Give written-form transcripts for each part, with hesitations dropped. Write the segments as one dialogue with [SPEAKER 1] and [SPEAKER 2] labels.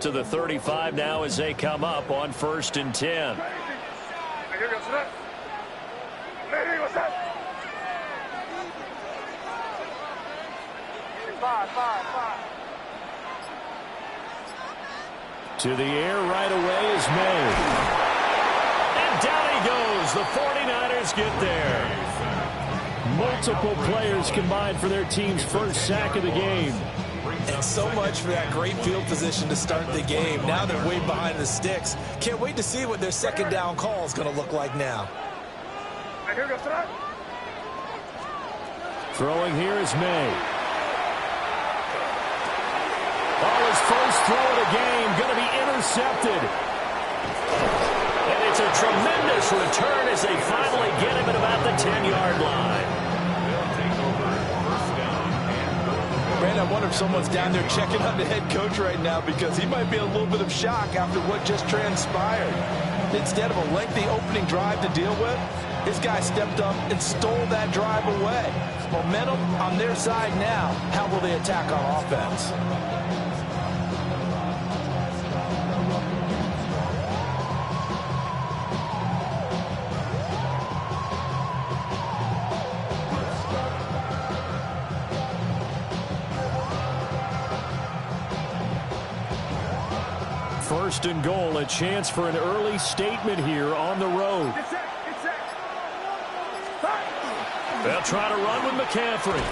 [SPEAKER 1] to the 35 now as they come up on 1st and 10. To the air right away is May. And down he goes. The 49ers get there. Multiple players combined for their team's first sack of the game.
[SPEAKER 2] And so much for that great field position to start the game. Now they're way behind the sticks. Can't wait to see what their second down call is going to look like now.
[SPEAKER 1] Throwing here is May. Oh, his first throw of the game going to be intercepted. And it's a tremendous return as they finally get him at about the 10-yard line.
[SPEAKER 2] Brandon, I wonder if someone's down there checking on the head coach right now because he might be in a little bit of shock after what just transpired. Instead of a lengthy opening drive to deal with, his guy stepped up and stole that drive away. Momentum on their side now. How will they attack on offense?
[SPEAKER 1] First and goal, a chance for an early statement here on the road. They'll try to run with McCaffrey.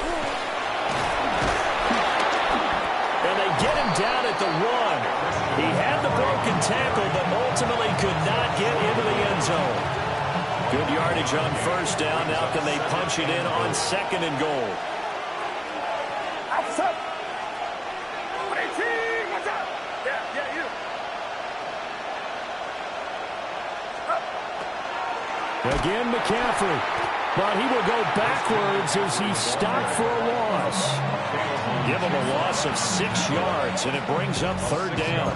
[SPEAKER 1] And they get him down at the 1. He had the broken tackle, but ultimately could not get into the end zone. Good yardage on first down. Now can they punch it in on 2nd and goal? Again, McCaffrey. But he will go backwards as he's stopped for a loss. Give him a loss of 6 yards, and it brings up 3rd down.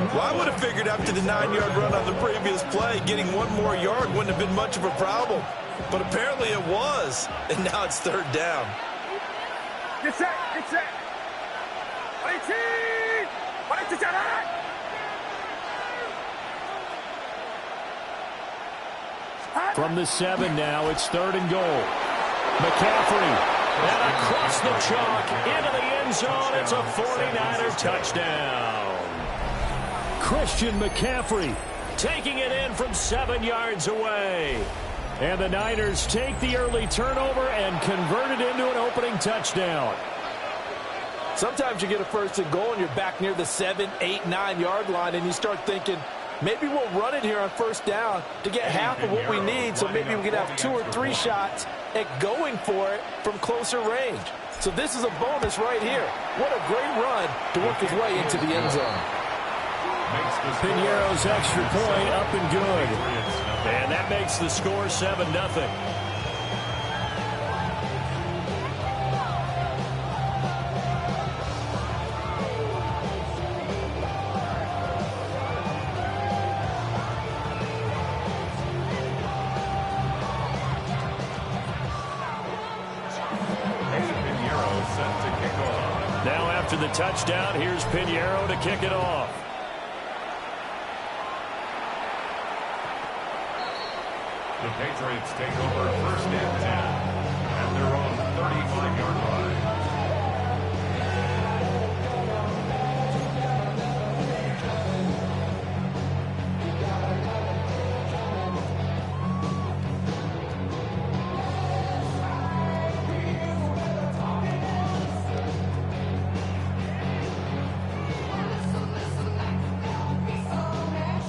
[SPEAKER 2] Well, I would have figured after the 9-yard run on the previous play, getting 1 more yard wouldn't have been much of a problem. But apparently it was, and now it's 3rd down.
[SPEAKER 3] Get set, get set.
[SPEAKER 1] From the 7 now, it's 3rd and goal. McCaffrey, and across the chalk, into the end zone. It's a 49er touchdown. Christian McCaffrey taking it in from 7 yards away. And the Niners take the early turnover and convert it into an opening touchdown.
[SPEAKER 2] Sometimes you get a 1st and goal and you're back near the 7, 8, 9-yard line, and you start thinking, maybe we'll run it here on 1st down to get half of what we need, so maybe we can have 2 or 3 shots at going for it from closer range. So this is a bonus right here. What a great run to work his way into the end zone.
[SPEAKER 1] Piñeiro's extra point up and good. And that makes the score 7-0. Now after the touchdown, here's Piñeiro to kick it off.
[SPEAKER 4] The Patriots take over 1st and 10 at their own 35-yard line.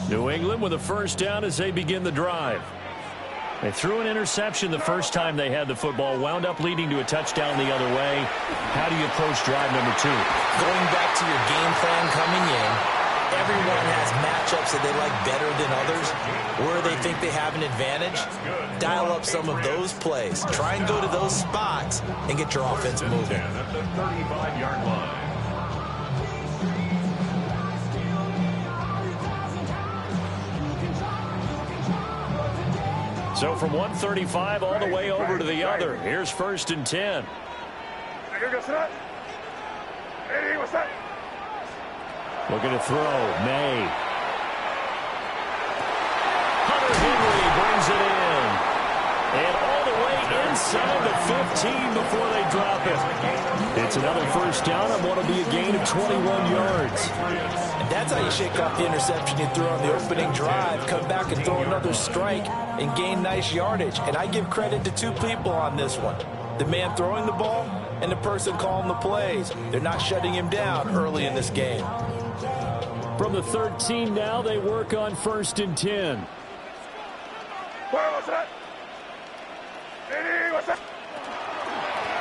[SPEAKER 1] New England with a 1st down as they begin the drive. They threw an interception the first time they had the football, wound up leading to a touchdown the other way. How do you approach drive number 2?
[SPEAKER 2] Going back to your game plan coming in, everyone has matchups that they like better than others, where they think they have an advantage. Dial up some of those plays. Try and go to those spots and get your offense moving.
[SPEAKER 4] At the 35-yard line.
[SPEAKER 1] So from 135 all the way over to the other. Here's 1st and 10. Looking to throw. May. Hunter Henry brings it in. And all the way inside the 15 before they drop it. It's another first down and what will be a gain of 21 yards.
[SPEAKER 2] And that's how you shake off the interception you threw on the opening drive. Come back and throw another strike and gain nice yardage. And I give credit to two people on this one. The man throwing the ball and the person calling the plays. They're not shutting him down early in this game.
[SPEAKER 1] From the 13 now, they work on 1st and 10.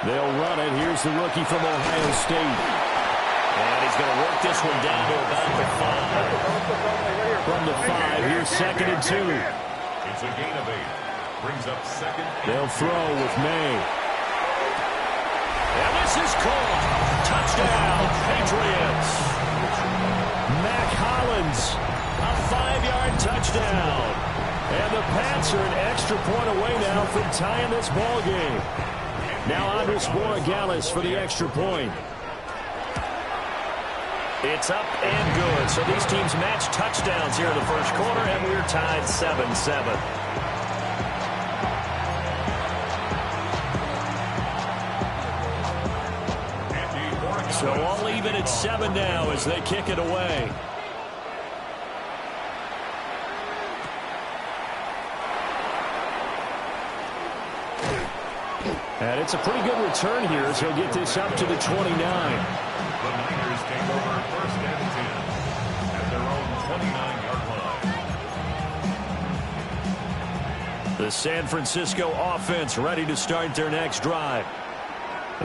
[SPEAKER 1] They'll run it. Here's the rookie from Ohio State. And he's going to work this one down to about the 5. From the 5, here's 2nd and 2.
[SPEAKER 4] It's a gain of 8. Brings up 2nd.
[SPEAKER 1] They'll throw with May. And this is caught. Touchdown, Patriots. Mac Hollins, a 5-yard touchdown. And the Pats are an extra point away now from tying this ball game. Now Andres Borregales for the extra point. It's up and good. So these teams match touchdowns here in the first quarter, and we're tied 7-7. So all even at 7 now as they kick it away. And it's a pretty good return here as he'll get this up to the 29.
[SPEAKER 4] The Niners take over 1st and 10 at their own 29-yard line.
[SPEAKER 1] The San Francisco offense ready to start their next drive.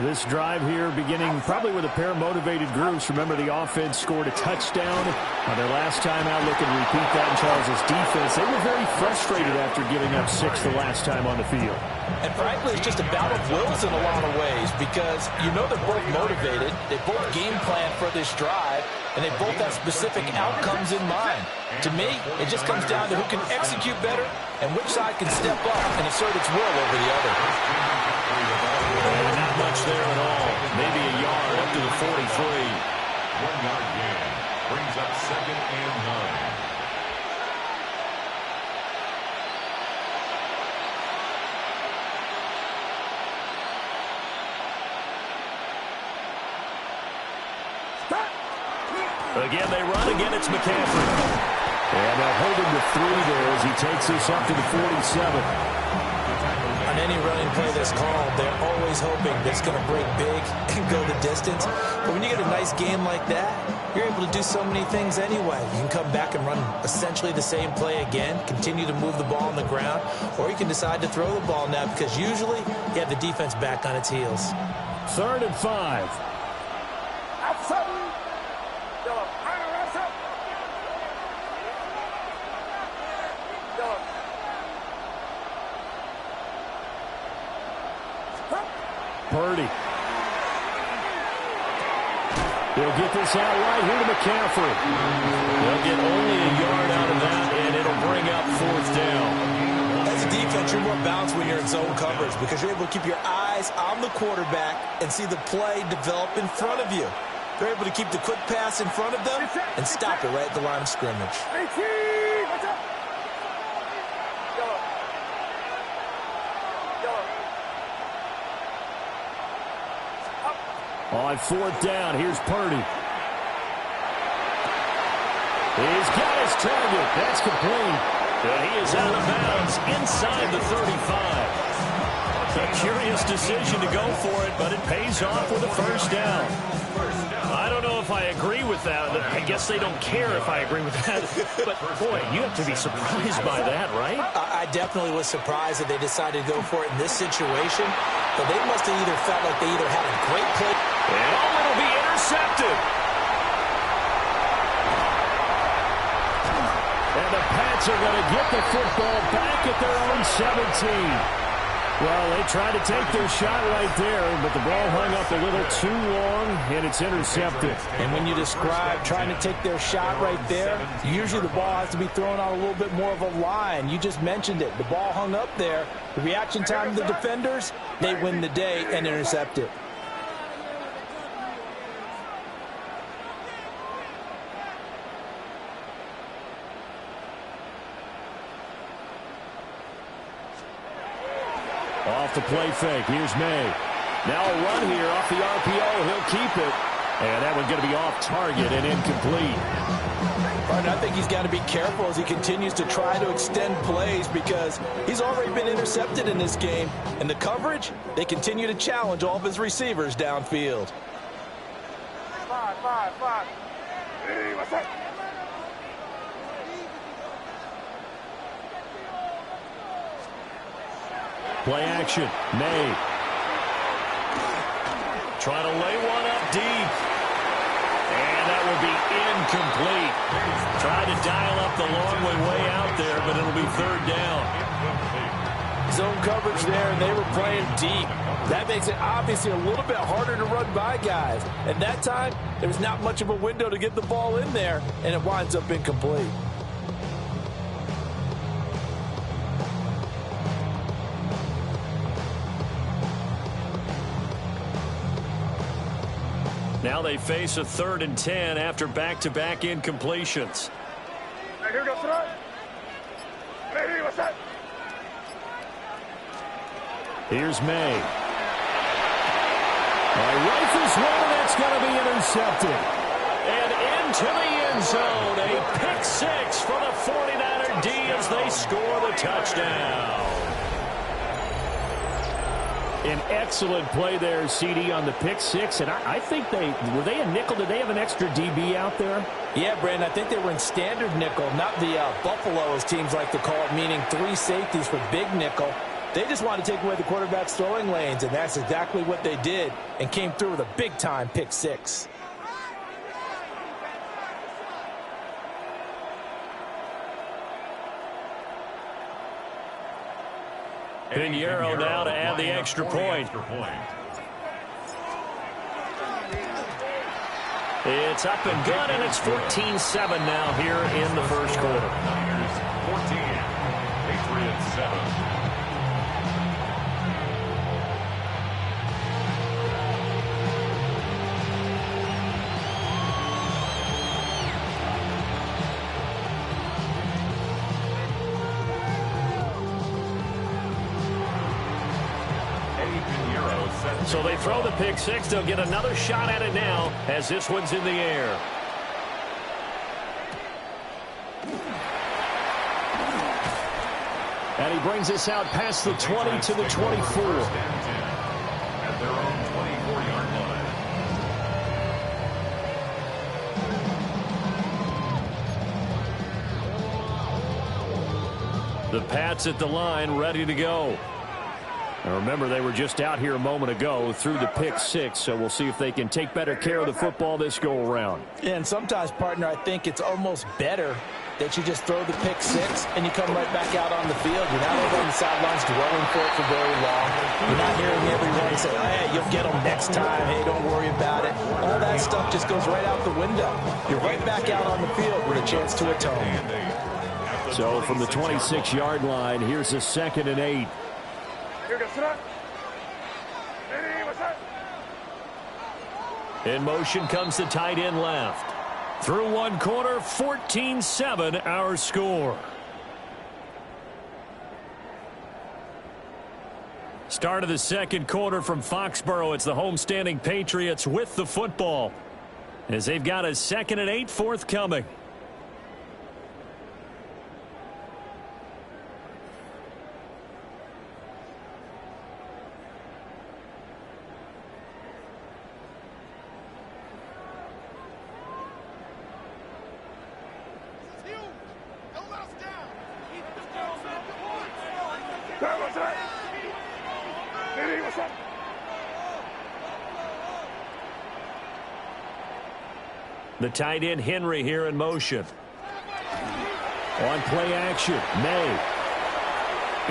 [SPEAKER 1] This drive here beginning probably with a pair of motivated groups. Remember, the offense scored a touchdown on their last time out. Looking to repeat that in Charles' defense. They were very frustrated after giving up 6 the last time on the field.
[SPEAKER 2] And frankly, it's just a battle of wills in a lot of ways because you know they're both motivated. They both game plan for this drive, and they both have specific outcomes in mind. To me, it just comes down to who can execute better and which side can step up and assert its will over the other.
[SPEAKER 1] Not much there at all. Maybe a yard up to the 43.
[SPEAKER 4] 1-yard gain brings up 2nd and 9.
[SPEAKER 1] Again, they run. Again, it's McCaffrey. And they'll hold him to 3 there as he takes this up to the 47.
[SPEAKER 2] On any running play that's called, they're always hoping that it's going to break big and go the distance. But when you get a nice game like that, you're able to do so many things anyway. You can come back and run essentially the same play again, continue to move the ball on the ground, or you can decide to throw the ball now because usually you have the defense back on its heels.
[SPEAKER 1] 3rd and 5. Purdy. They'll get this out right here to McCaffrey. They'll get only a yard out of that, and it'll bring up 4th down.
[SPEAKER 2] As a defense, you're more balanced when you're in zone coverage because you're able to keep your eyes on the quarterback and see the play develop in front of you. They're able to keep the quick pass in front of them and stop it right at the line of scrimmage.
[SPEAKER 1] On 4th down, here's Purdy. He's got his target. That's complete. And he is out of bounds inside the 35. A curious decision to go for it, but it pays off with a 1st down. I don't know if I agree with that. I guess they don't care if I agree with that. But, boy, you have to be surprised by that, right?
[SPEAKER 2] I definitely was surprised that they decided to go for it in this situation. But they must have either felt like they either had a great play.
[SPEAKER 1] And it'll be intercepted. And the Pats are going to get the football back at their own 17. Well, they tried to take their shot right there, but the ball hung up a little too long, and it's intercepted.
[SPEAKER 2] And when you describe trying to take their shot right there, usually the ball has to be thrown out a little bit more of a line. You just mentioned it. The ball hung up there. The reaction time of the defenders, they win the day and intercept it.
[SPEAKER 1] Off the play fake. Here's May. Now a run here off the RPO. He'll keep it. And that one's going to be off target and incomplete.
[SPEAKER 2] I think he's got to be careful as he continues to try to extend plays because he's already been intercepted in this game. And the coverage, they continue to challenge all of his receivers downfield.
[SPEAKER 3] 5. Hey, what's up?
[SPEAKER 1] Play action. May. Trying to lay one up deep. And that will be incomplete. Tried to dial up the long way out there, but it'll be third down.
[SPEAKER 2] Zone coverage there, and they were playing deep. That makes it obviously a little bit harder to run by guys. And that time, there was not much of a window to get the ball in there, and it winds up incomplete.
[SPEAKER 1] Now they face a 3rd and 10 after back-to-back incompletions.
[SPEAKER 3] Hey, here goes front. Hey, what's up?
[SPEAKER 1] Here's May. Rifles one, that's going to be intercepted. And into the end zone, a pick six for the 49er D as they score the touchdown. An excellent play there, CD, on the pick six. And I think were they a nickel? Did they have an extra DB out there?
[SPEAKER 2] Yeah, Brandon, I think they were in standard nickel, not the Buffalo, as teams like to call it, meaning 3 safeties for big nickel. They just wanted to take away the quarterback's throwing lanes, and that's exactly what they did and came through with a big-time pick six.
[SPEAKER 1] Pinheiro now to add the extra point. It's up and good, and it's 14-7 now here in the first quarter.
[SPEAKER 4] 14, Patriots 7.
[SPEAKER 1] So they throw the pick six. They'll get another shot at it now as this one's in the air. And he brings us out past the 20 to the 24.
[SPEAKER 4] At their own 24-yard line.
[SPEAKER 1] The Pats at the line, ready to go. Now remember, they were just out here a moment ago through the pick six, so we'll see if they can take better care of the football this go-around.
[SPEAKER 2] Yeah, and sometimes, partner, I think it's almost better that you just throw the pick six and you come right back out on the field. You're not over on the sidelines dwelling for it for very long. You're not hearing everyone say, hey, you'll get them next time. Hey, don't worry about it. All that stuff just goes right out the window. You're right back out on the field with a chance to atone.
[SPEAKER 1] So from the 26-yard line, here's a 2nd and 8.
[SPEAKER 3] Here goes front. Hey, what's up?
[SPEAKER 1] In motion comes the tight end left. Through one quarter, 14-7 our score. Start of the second quarter from Foxborough. It's the homestanding Patriots with the football as they've got a 2nd and 8 forthcoming. The tight end Henry here in motion. On play action, May.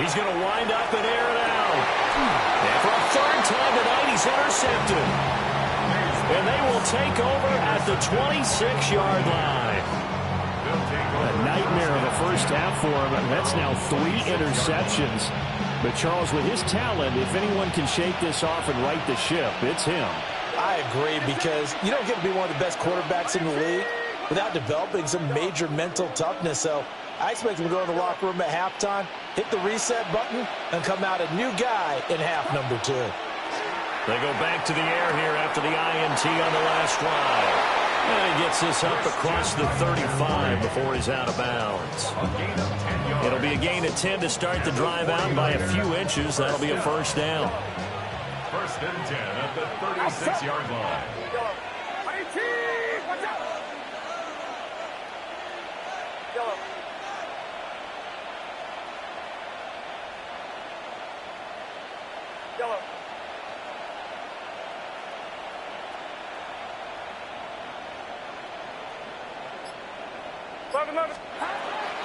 [SPEAKER 1] He's going to wind up and air it out. And for a 3rd time tonight, he's intercepted. And they will take over at the 26-yard line. A nightmare of a first half for him. That's now 3 interceptions. But Charles, with his talent, if anyone can shake this off and right the ship, it's him.
[SPEAKER 2] I agree, because you don't get to be one of the best quarterbacks in the league without developing some major mental toughness. So I expect him to go in the locker room at halftime, hit the reset button, and come out a new guy in half number 2.
[SPEAKER 1] They go back to the air here after the INT on the last drive. And he gets this up across the 35 before he's out of bounds. It'll be a gain of 10 to start the drive out by a few inches. That'll be a first down.
[SPEAKER 4] First and 10 at the 36-yard line.
[SPEAKER 3] Watch out! Yellow. Yellow.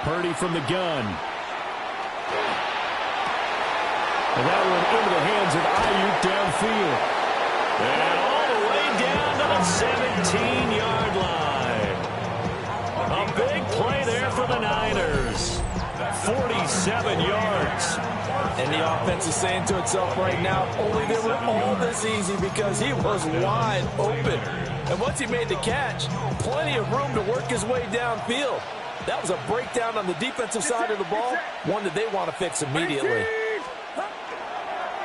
[SPEAKER 1] Purdy from the gun. And that one into the hands of Ayuk downfield. And all the way down to the 17-yard line. A big play there for the Niners. 47 yards.
[SPEAKER 2] And the offense is saying to itself right now, only they were all this easy because he was wide open. And once he made the catch, plenty of room to work his way downfield. That was a breakdown on the defensive side of the ball, one that they want to fix immediately.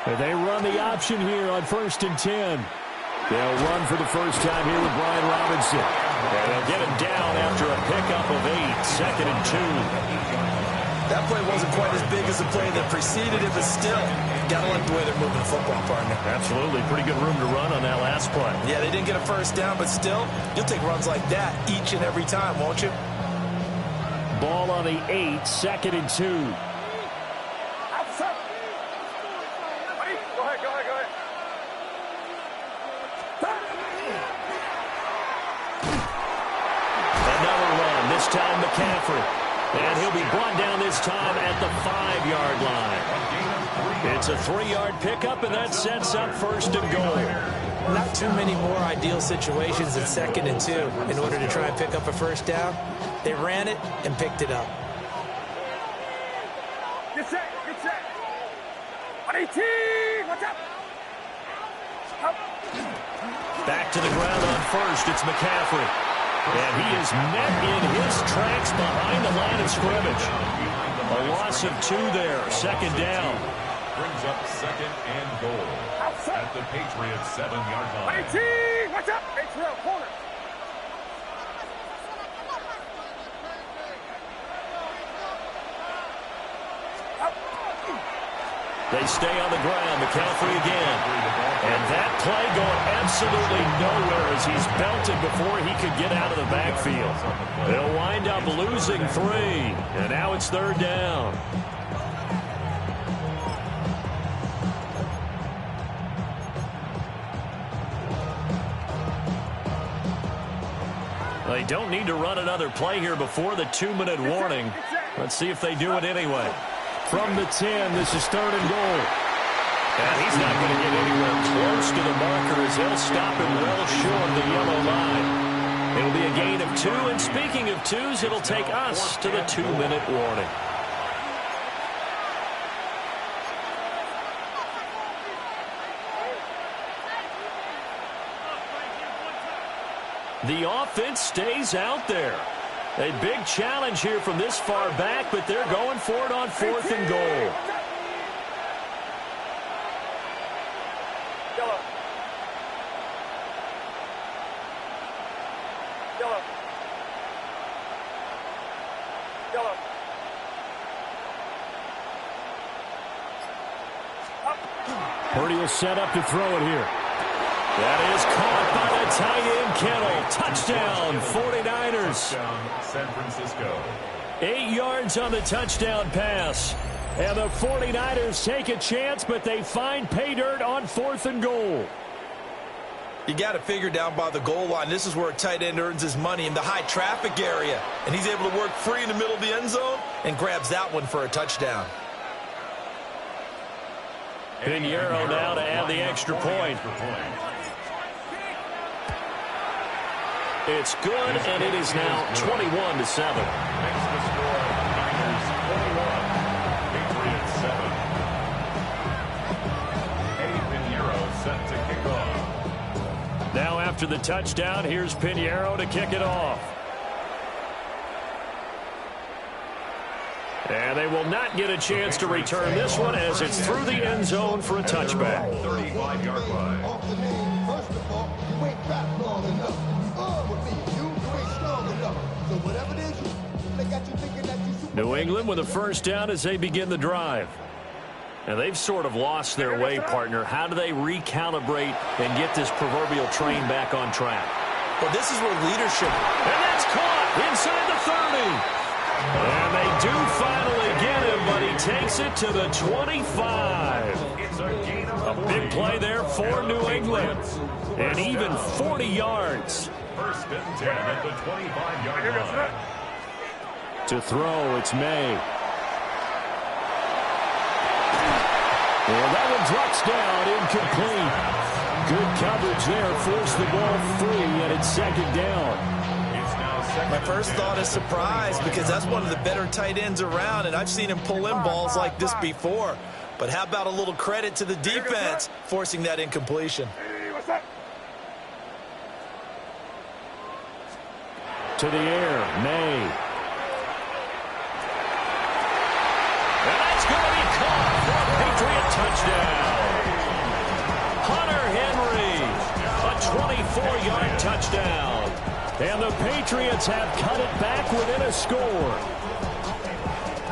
[SPEAKER 1] And they run the option here on 1st and 10. They'll run for the first time here with Brian Robinson. And they'll get him down after a pickup of 8, 2nd and 2.
[SPEAKER 2] That play wasn't quite as big as the play that preceded it, but still, got to like the way they're moving the football, partner.
[SPEAKER 1] Absolutely. Pretty good room to run on that last play.
[SPEAKER 2] Yeah, they didn't get a first down, but still, you'll take runs like that each and every time, won't you?
[SPEAKER 1] Ball on the 8, 2nd and 2.
[SPEAKER 3] Outside. Buddy, go ahead.
[SPEAKER 1] Another run, this time McCaffrey. And he'll be brought down this time at the 5-yard line. It's a 3-yard pickup, and that sets up 1st and goal.
[SPEAKER 2] Not too many more ideal situations at 2nd and 2 in order to try and pick up a first down. They ran it and picked it up.
[SPEAKER 3] Get set. Buddy, watch out.
[SPEAKER 1] Back to the ground on 1st, it's McCaffrey. And he is met in his tracks behind the line of scrimmage. A loss of 2 there, 2nd down.
[SPEAKER 4] Brings up 2nd and goal at the Patriots' 7-yard line.
[SPEAKER 3] Buddy, watch out. H-Rail, corner.
[SPEAKER 1] They stay on the ground. McCaffrey again. And that play going absolutely nowhere as he's belted before he could get out of the backfield. They'll wind up losing 3. And now it's 3rd down. They don't need to run another play here before the 2-minute warning. Let's see if they do it anyway. From the 10, this is 3rd and goal. And he's not going to get anywhere close to the marker as they'll stop him well short of the yellow line. It'll be a gain of 2, and speaking of 2s, it'll take us to the 2-minute warning. The offense stays out there. A big challenge here from this far back, but they're going for it on 4th and goal. Purdy will set up to throw it here. That is caught by the tight end Kittle. Touchdown, 49ers.
[SPEAKER 4] Touchdown, San Francisco.
[SPEAKER 1] 8 yards on the touchdown pass. And the 49ers take a chance, but they find pay dirt on 4th and goal.
[SPEAKER 2] You got to figure down by the goal line. This is where a tight end earns his money in the high traffic area. And he's able to work free in the middle of the end zone and grabs that one for a touchdown.
[SPEAKER 1] Pinheiro now to add the extra point. It's good, and it is now 21-7.
[SPEAKER 4] Makes the score Niners 21, Patriots 7. Eddie Pinheiro set to kick off.
[SPEAKER 1] Now after the touchdown, here's Pinheiro to kick it off. And they will not get a chance to return this one as it's through the end zone for a touchback.
[SPEAKER 4] 35-yard line.
[SPEAKER 5] First of all, you ain't fat long enough. With me, you ain't strong enough. So whatever it is, they got you thinking that you super.
[SPEAKER 1] New England with a first down as they begin the drive. And they've sort of lost their way, partner. How do they recalibrate and get this proverbial train back on track?
[SPEAKER 2] Well, this is where leadership.
[SPEAKER 1] And that's caught inside the 30. And they do finally get him, but he takes it to the 25. A big play there for New England. And even 40 yards.
[SPEAKER 4] First and 10 at the 25-yard line.
[SPEAKER 1] To throw, it's May. Well, that one drops down, incomplete. Good coverage there, forced the ball free, and it's second down.
[SPEAKER 2] My first thought is surprise because that's one of the better tight ends around, and I've seen him pull in balls like this before. But how about a little credit to the defense forcing that incompletion?
[SPEAKER 1] To the air, May. And that's going to be caught for a Patriot touchdown. Hunter Henry, a 24-yard touchdown. And the Patriots have cut it back within a score.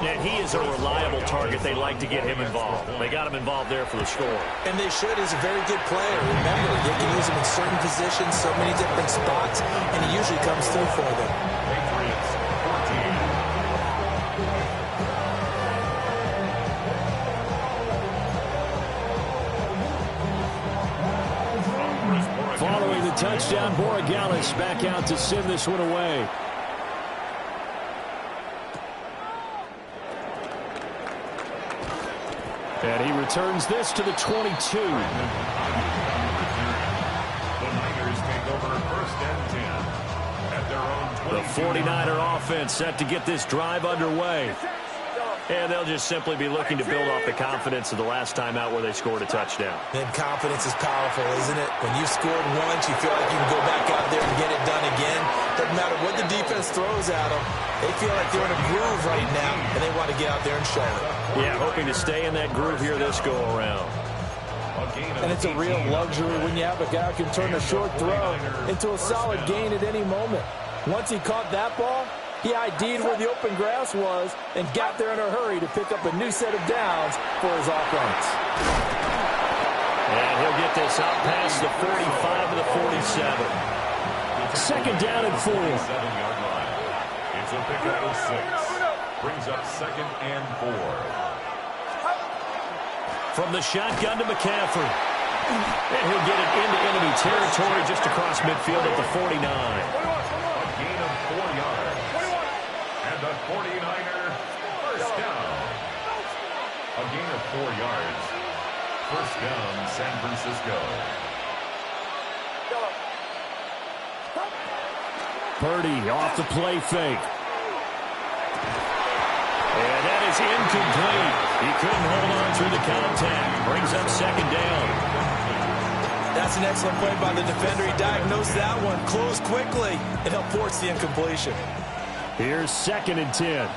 [SPEAKER 1] And he is a reliable target. They like to get him involved. They got him involved there for the score.
[SPEAKER 2] And they should. He's a very good player. Remember, they can use him in certain positions, so many different spots, and he usually comes through for them.
[SPEAKER 4] Patriots 14.
[SPEAKER 1] Following the touchdown, Borregales back out to send this one away. And he returns this to the 22.
[SPEAKER 4] The Niners take over first and 10 at their own 22.
[SPEAKER 1] The 49er offense set to get this drive underway. And they'll just simply be looking to build off the confidence of the last time out where they scored a touchdown.
[SPEAKER 2] And confidence is powerful, isn't it? When you've scored once, you feel like you can go back out there and get it done again. Doesn't matter what the defense throws at them. They feel like they're in a groove right now, and they want to get out there and show it.
[SPEAKER 1] Yeah, hoping to stay in that groove here this go-around.
[SPEAKER 2] And it's a real luxury when you have a guy who can turn a short throw into a solid gain at any moment. Once he caught that ball, he ID'd where the open grass was and got there in a hurry to pick up a new set of downs for his offense.
[SPEAKER 1] And he'll get this out past the 45 to the 47. Second down and 4.
[SPEAKER 4] 7-yard line. It's a pickup of 6. Brings up second and 4.
[SPEAKER 1] From the shotgun to McCaffrey. And he'll get it into enemy territory just across midfield at the 49.
[SPEAKER 4] A gain of 4 yards. And the 49er first down. A gain of 4 yards. First down, San Francisco.
[SPEAKER 1] Purdy off the play fake. And that is incomplete. He couldn't hold on through the contact. Brings up second down.
[SPEAKER 2] That's an excellent play by the defender. He diagnosed that one, closed quickly, and helped force the incompletion.
[SPEAKER 1] Here's second and 10.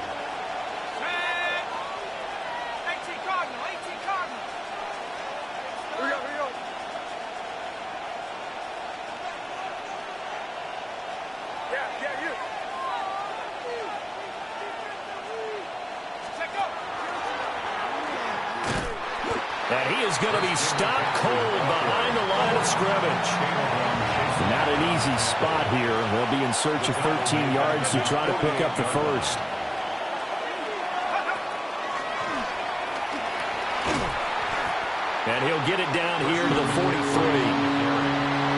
[SPEAKER 1] And he is going to be stopped cold behind the line of scrimmage. Not an easy spot here. They'll be in search of 13 yards to try to pick up the first. And he'll get it down here to the 43.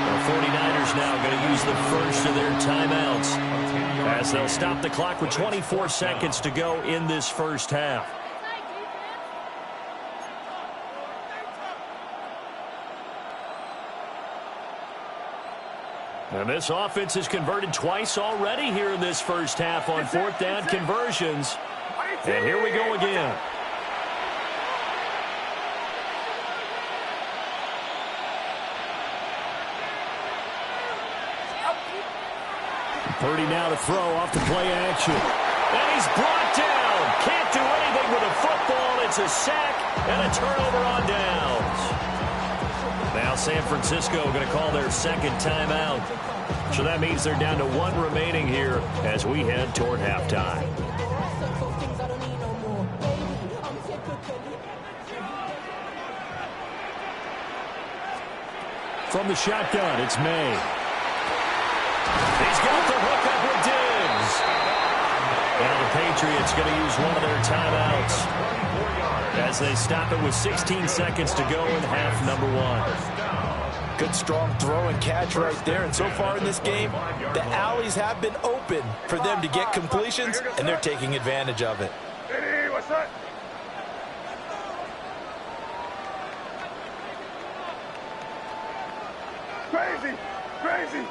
[SPEAKER 1] The 49ers now going to use the first of their timeouts as they'll stop the clock with 24 seconds to go in this first half. And this offense has converted twice already here in this first half on fourth down conversions. And here we go again. Purdy now to throw off the play action. And he's brought down down. Can't do anything with a football. It's a sack and a turnover on downs. Now San Francisco going to call their second timeout. So that means they're down to 1 remaining here as we head toward halftime. From the shotgun, it's May. He's got the hook up with Diggs. Now the Patriots going to use one of their timeouts as they stop it with 16 seconds to go in half number 1.
[SPEAKER 2] Good strong throw and catch right there. And so far in this game, the alleys have been open for them to get completions, and they're taking advantage of it.
[SPEAKER 3] Hey, what's that? Crazy! Crazy!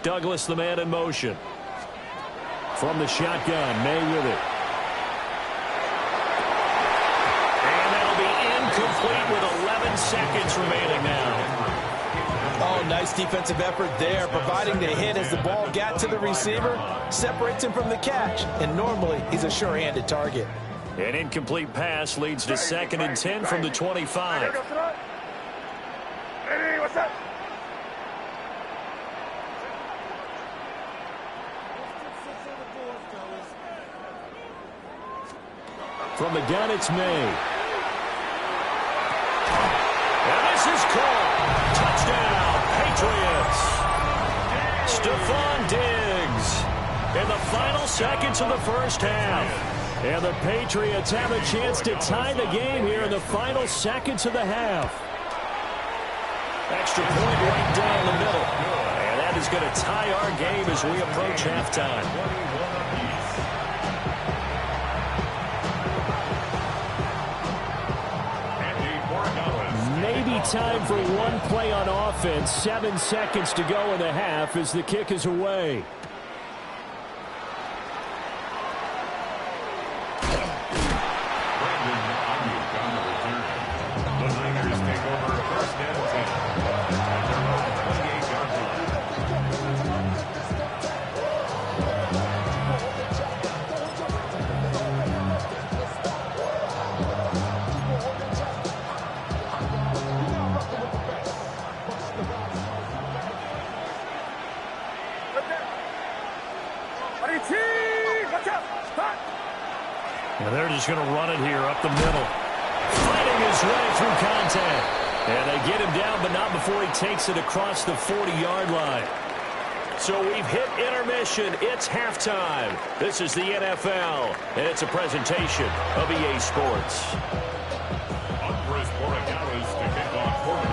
[SPEAKER 1] Douglas, the man in motion. From the shotgun, May with it. And that'll be incomplete with 11 seconds remaining now.
[SPEAKER 2] Oh, nice defensive effort there, providing the hit as the ball got to the receiver, separates him from the catch, and normally he's a sure-handed target.
[SPEAKER 1] An incomplete pass leads to 2nd and 10 from the 25.
[SPEAKER 3] Hey, what's that?
[SPEAKER 1] From the gun, it's May. And this is caught. Touchdown, Patriots. Stephon Diggs in the final seconds of the first half. And the Patriots have a chance to tie the game here in the final seconds of the half. Extra point right down the middle. And that is going to tie our game as we approach halftime. Maybe time for one play on offense. 7 seconds to go in the half as the kick is away.
[SPEAKER 4] The Niners take over 1st and 10 at their own 28-yard line.
[SPEAKER 1] And they're just going to run it here up the middle. Fighting his way through contact. And they get him down, but not before he takes it across the 40-yard line. So we've hit intermission. It's halftime. This is the NFL, and it's a presentation of EA Sports.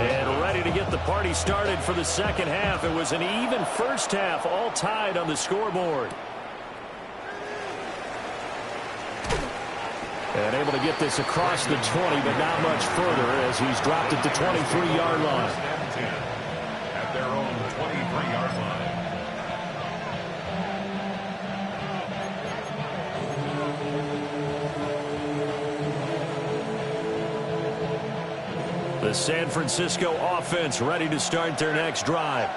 [SPEAKER 1] And ready to get the party started for the second half. It was an even first half, all tied on the scoreboard. And able to get this across the 20, but not much further as he's dropped it to 23-yard line.
[SPEAKER 4] At their own 23-yard line.
[SPEAKER 1] The San Francisco offense ready to start their next drive.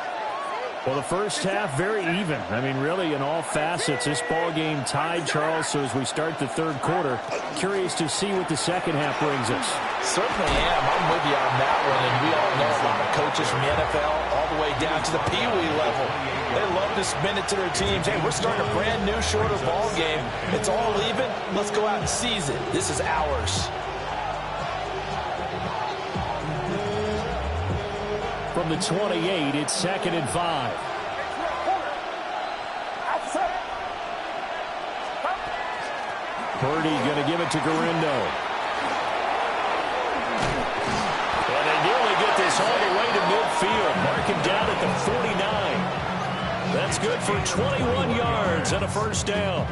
[SPEAKER 1] Well, the first half, very even. I mean, really, in all facets, this ball game tied, Charles. So as we start the third quarter, curious to see what the second half brings us.
[SPEAKER 2] Certainly am. I'm with you on that one. And we all know a lot of coaches from the NFL all the way down to the Pee-wee level. They love to spin it to their teams. Hey, we're starting a brand new, shorter ball game. It's all even. Let's go out and seize it. This is ours.
[SPEAKER 1] From the 28, it's 2nd and 5. Purdy going to give it to Garindo. And they nearly get this all the way to midfield. Mark him down at the 49. That's good for 21 yards and a first down.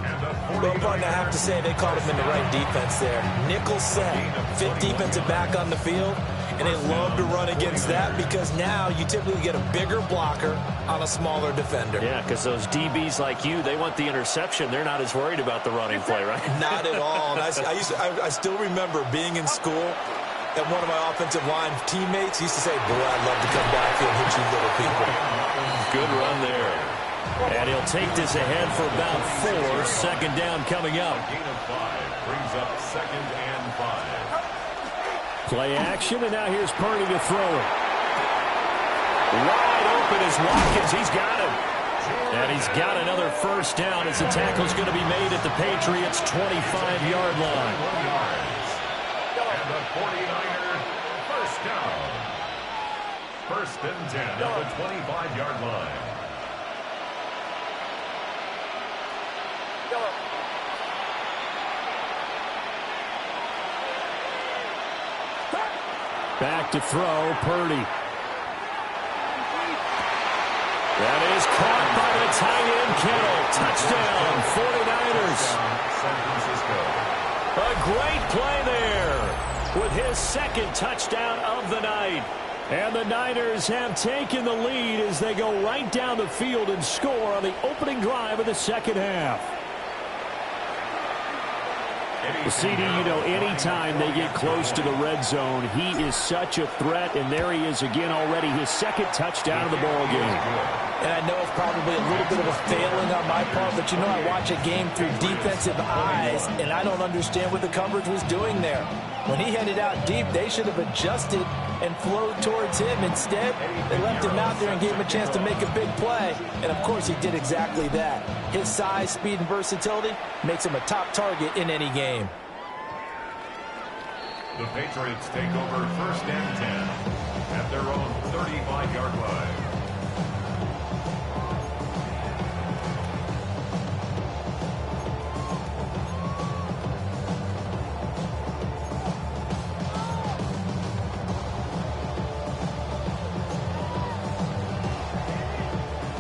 [SPEAKER 2] Well, partner, I have to say they caught him in the right defense there. Nickel set, fit defensive back on the field. And they love to run against that because now you typically get a bigger blocker on a smaller defender.
[SPEAKER 1] Yeah, because those DBs like you, they want the interception. They're not as worried about the running play, right?
[SPEAKER 2] Not at all. And I still remember being in school, and one of my offensive line teammates used to say, boy, I'd love to come back here and hit you little people.
[SPEAKER 1] Good run there. And he'll take this ahead for about 4. Second down coming up.
[SPEAKER 4] A gain of 5 brings up 2nd and 5.
[SPEAKER 1] Play action, and now here's Purdy to throw it. Wide open is Watkins. He's got him. And he's got another first down as the tackle's going to be made at the Patriots' 25-yard line.
[SPEAKER 4] And the 49er first down. 1st and 10 at the 25-yard line.
[SPEAKER 1] Back to throw, Purdy. That is caught by the tight end, Kittle. Touchdown, 49ers.
[SPEAKER 4] San Francisco.
[SPEAKER 1] A great play there with his 2nd touchdown of the night. And the Niners have taken the lead as they go right down the field and score on the opening drive of the second half. The CD, you know, anytime they get close to the red zone, he is such a threat, and there he is again already, his 2nd touchdown of the ball game.
[SPEAKER 2] And I know it's probably a little bit of a failing on my part, but you know I watch a game through defensive eyes, and I don't understand what the coverage was doing there. When he headed out deep, they should have adjusted and flowed towards him. Instead, they left him out there and gave him a chance to make a big play. And, of course, he did exactly that. His size, speed, and versatility makes him a top target in any game.
[SPEAKER 4] The Patriots take over 1st and 10 at their own 35-yard line.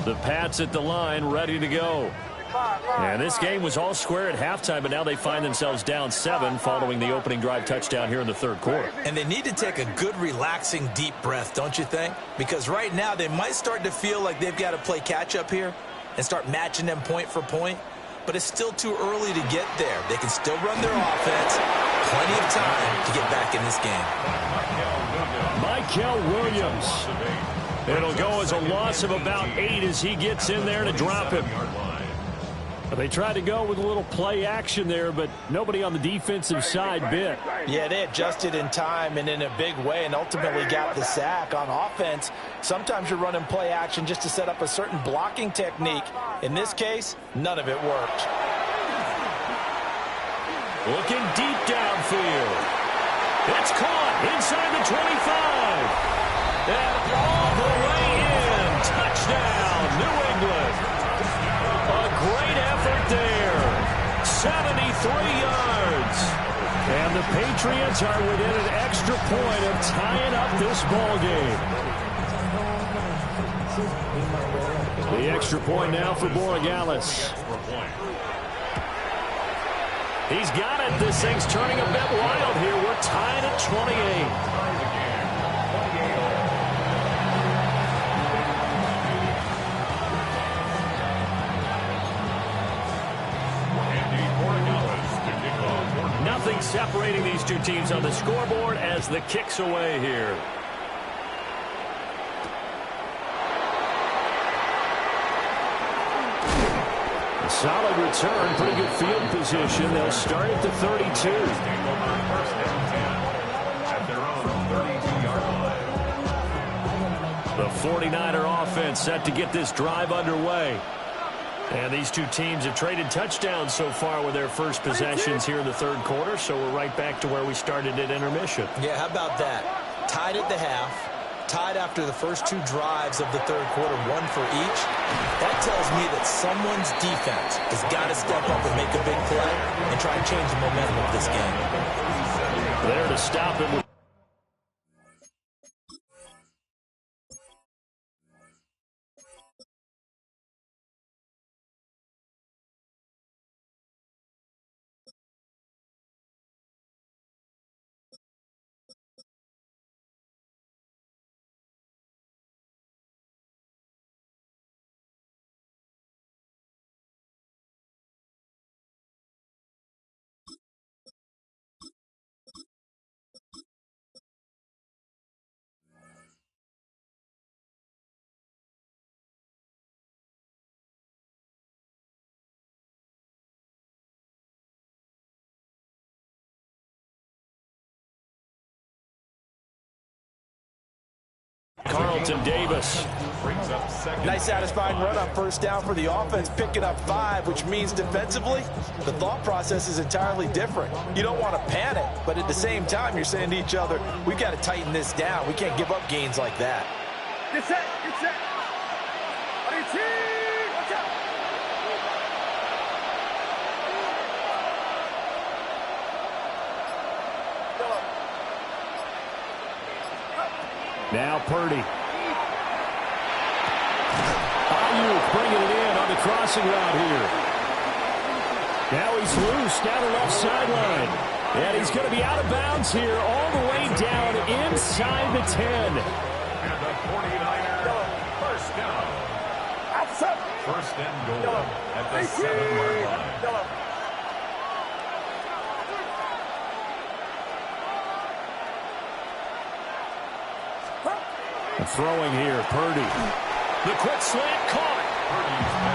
[SPEAKER 1] The Pats at the line, ready to go. And this game was all square at halftime, but now they find themselves down 7 following the opening drive touchdown here in the 3rd quarter.
[SPEAKER 2] And they need to take a good, relaxing, deep breath, don't you think? Because right now they might start to feel like they've got to play catch-up here and start matching them point for point. But it's still too early to get there. They can still run their offense. Plenty of time to get back in this game.
[SPEAKER 1] Mykel Williams. It'll go as a loss of about 8 as he gets in there to drop him. They tried to go with a little play action there, but nobody on the defensive side bit.
[SPEAKER 2] Yeah, they adjusted in time and in a big way and ultimately got the sack. On offense, sometimes you're running play action just to set up a certain blocking technique. In this case, none of it worked.
[SPEAKER 1] Looking deep downfield. It's caught inside the 25. And all the way in. Touchdown, New England. A great effort there. 73 yards. And the Patriots are within an extra point of tying up this ball game. The extra point now for Borregales. He's got it. This thing's turning a bit wild here. We're tied at 28. Nothing separating these two teams on the scoreboard as the kick's away here. A solid return, pretty good field position. They'll start at the 32.
[SPEAKER 4] At their own 32-yard line.
[SPEAKER 1] The 49er offense set to get this drive underway. And these two teams have traded touchdowns so far with their first possessions here in the 3rd quarter, so we're right back to where we started at intermission.
[SPEAKER 2] Yeah, how about that? Tied at the half, tied after the first 2 drives of the 3rd quarter, 1 for each. That tells me that someone's defense has got to step up and make a big play and try and change the momentum of this game.
[SPEAKER 1] There to stop it. Carlton Davis.
[SPEAKER 4] Brings up second.
[SPEAKER 2] Nice satisfying run on first down for the offense, picking up 5, which means defensively, the thought process is entirely different. You don't want to panic, but at the same time, you're saying to each other, we've got to tighten this down. We can't give up gains like that.
[SPEAKER 3] Get set, get set. Ready, team, watch out.
[SPEAKER 1] Now Purdy. Ayuk bringing it in on the crossing route here. Now he's loose down the left sideline. And he's going to be out of bounds here all the way down inside the 10.
[SPEAKER 4] And the 49er, first down. First and goal at the 7-yard line.
[SPEAKER 1] Throwing here, Purdy. The quick slant caught.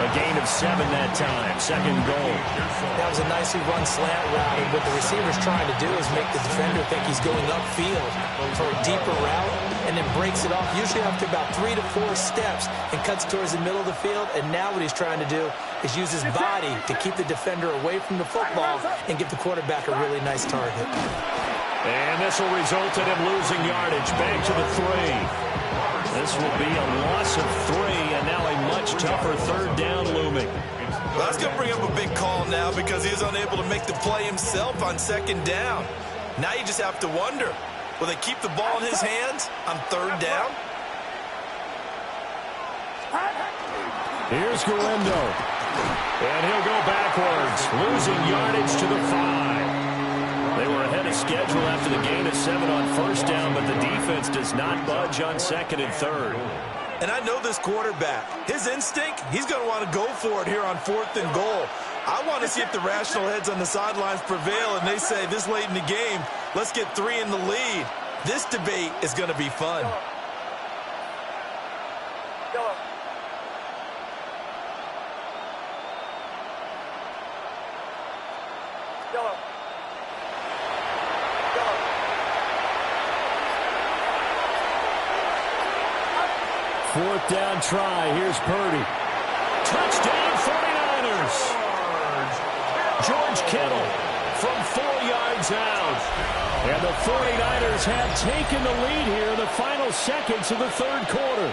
[SPEAKER 1] A gain of 7 that time. Second goal.
[SPEAKER 2] That was a nicely run slant route, and what the receiver's trying to do is make the defender think he's going upfield for a deeper route, and then breaks it off, usually after about 3 to 4 steps, and cuts towards the middle of the field. And now what he's trying to do is use his body to keep the defender away from the football and give the quarterback a really nice target.
[SPEAKER 1] And this will result in him losing yardage. Back to the 3. This will be a loss of 3, and now a much tougher third down looming.
[SPEAKER 2] Well, that's going to bring up a big call now because he was unable to make the play himself on second down. Now you just have to wonder, will they keep the ball in his hands on third down?
[SPEAKER 1] Here's Guendo. And he'll go backwards, losing yardage to the 5. They were ahead of schedule after the gain of 7 on first down, but the defense does not budge on second and third.
[SPEAKER 2] And I know this quarterback. His instinct, he's going to want to go for it here on 4th and goal. I want to see if the rational heads on the sidelines prevail and they say this late in the game, let's get 3 in the lead. This debate is going to be fun.
[SPEAKER 1] Fourth down try. Here's Purdy. Touchdown 49ers. George Kittle from 4 yards out. And the 49ers have taken the lead here in the final seconds of the third quarter.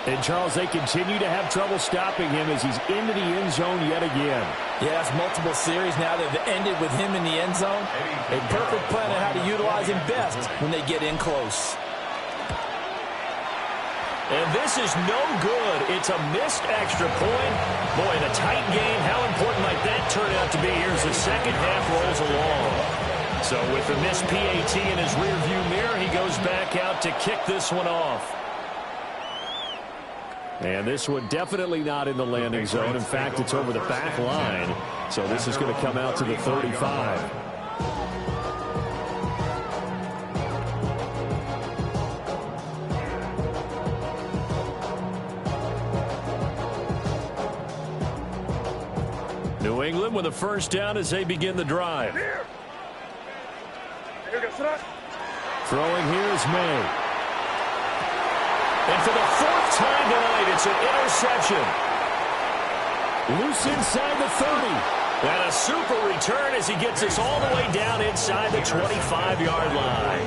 [SPEAKER 1] And, Charles, they continue to have trouble stopping him as he's into the end zone yet again.
[SPEAKER 2] Yeah, it's multiple series now that have ended with him in the end zone. A perfect plan on how to utilize him best when they get in close.
[SPEAKER 1] And this is no good. It's a missed extra point. Boy, in a tight game, how important might that turn out to be here as the second half rolls along. So with the missed PAT in his rearview mirror, he goes back out to kick this one off. And this one definitely not in the landing zone. In fact, it's over the back line. So this is going to come out to the 35. New England with a first down as they begin the drive. Throwing here is May. And for the 4th time tonight, it's an interception. Loose inside the 30. And a super return as he gets us all the way down inside the 25-yard line.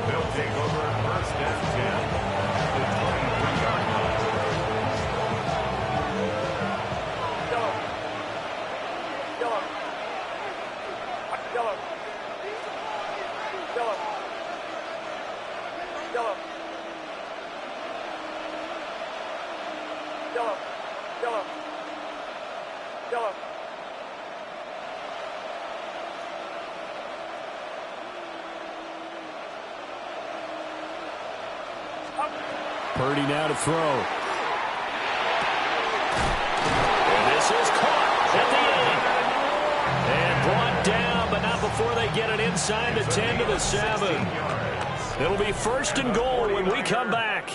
[SPEAKER 4] They'll take over first and 10 at the 23-yard line.
[SPEAKER 1] Purdy now to throw. And this is caught at the 8. And brought down, but not before they get it inside the 10 to the 7. It'll be first and goal when we come back.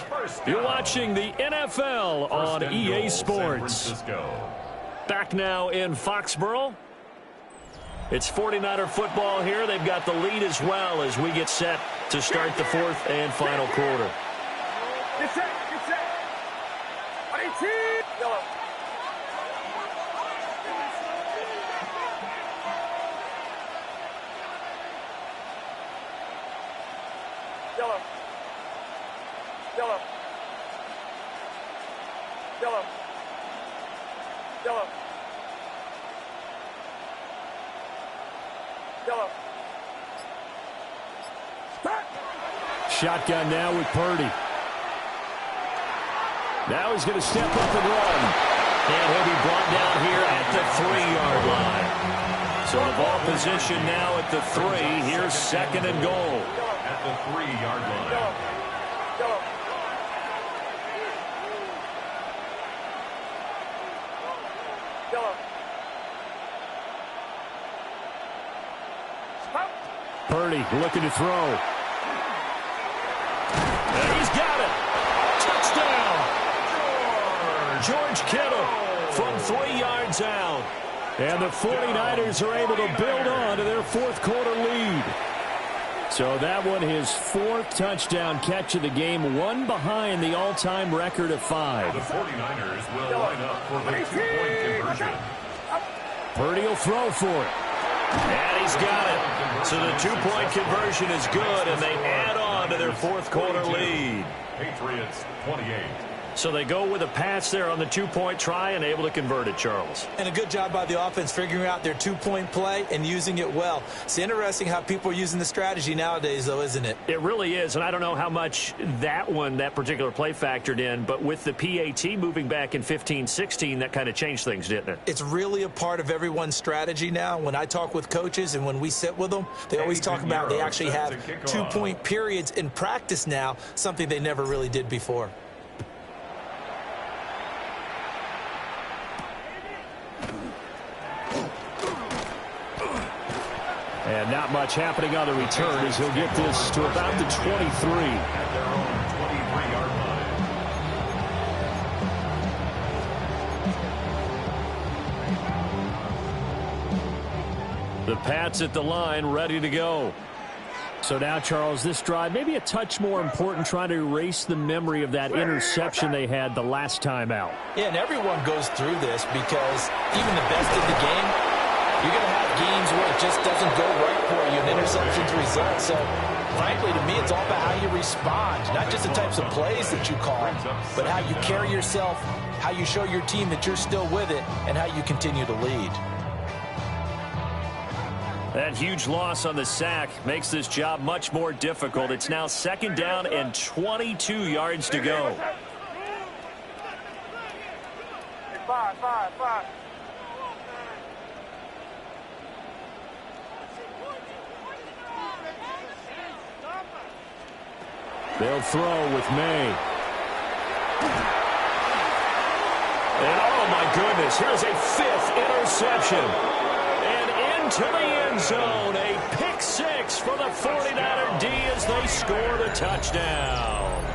[SPEAKER 1] You're watching the NFL on EA Sports. Back now in Foxborough. It's 49er football here. They've got the lead as well as we get set to start the fourth and final quarter.
[SPEAKER 3] Get set, get set. On 18. Yellow. Yellow. Yellow. Yellow. Yellow. Yellow.
[SPEAKER 1] Shotgun now with Purdy. Now he's going to step up and run. And he'll be brought down here at the 3-yard line. So the ball position now at the 3. Here's second and goal.
[SPEAKER 4] At the 3-yard line.
[SPEAKER 3] Yellow. Yellow. Yellow. Stop.
[SPEAKER 1] Purdy looking to throw. And he's got it. Touchdown. George Kittle from 3 yards out. And the 49ers are able to build on to their fourth quarter lead. So that one, his fourth touchdown catch of the game, one behind the all-time record of 5.
[SPEAKER 4] The 49ers will line up for the 2-point conversion.
[SPEAKER 1] Purdy will throw for it. And he's got it. So the 2-point conversion is good, and they add on to their fourth quarter lead.
[SPEAKER 4] Patriots 28.
[SPEAKER 1] So they go with a pass there on the 2-point try and able to convert it, Charles.
[SPEAKER 2] And a good job by the offense figuring out their 2-point play and using it well. It's interesting how people are using the strategy nowadays, though, isn't it?
[SPEAKER 1] It really is, and I don't know how much that particular play factored in, but with the PAT moving back in 15-16, that kind of changed things, didn't it?
[SPEAKER 2] It's really a part of everyone's strategy now. When I talk with coaches and when we sit with them, they always talk about they actually have 2-point periods in practice now, something they never really did before.
[SPEAKER 1] And not much happening on the return as he'll get this to about the 23.
[SPEAKER 4] At their own 23-yard line.
[SPEAKER 1] The Pats at the line, ready to go. So now, Charles, this drive maybe a touch more important, trying to erase the memory of that interception they had the last time out.
[SPEAKER 2] Yeah, and everyone goes through this because even the best in the game, you're going to have games where it just doesn't go right for you and interceptions result. So, frankly, to me, it's all about how you respond, not just the types of plays that you call, but how you carry yourself, how you show your team that you're still with it, and how you continue to lead.
[SPEAKER 1] That huge loss on the sack makes this job much more difficult. It's now second down and 22 yards to go.
[SPEAKER 3] Five.
[SPEAKER 1] They'll throw with May. And oh my goodness, here's a 5th interception. And into the end zone, a pick 6 for the 49er D as they score the touchdown.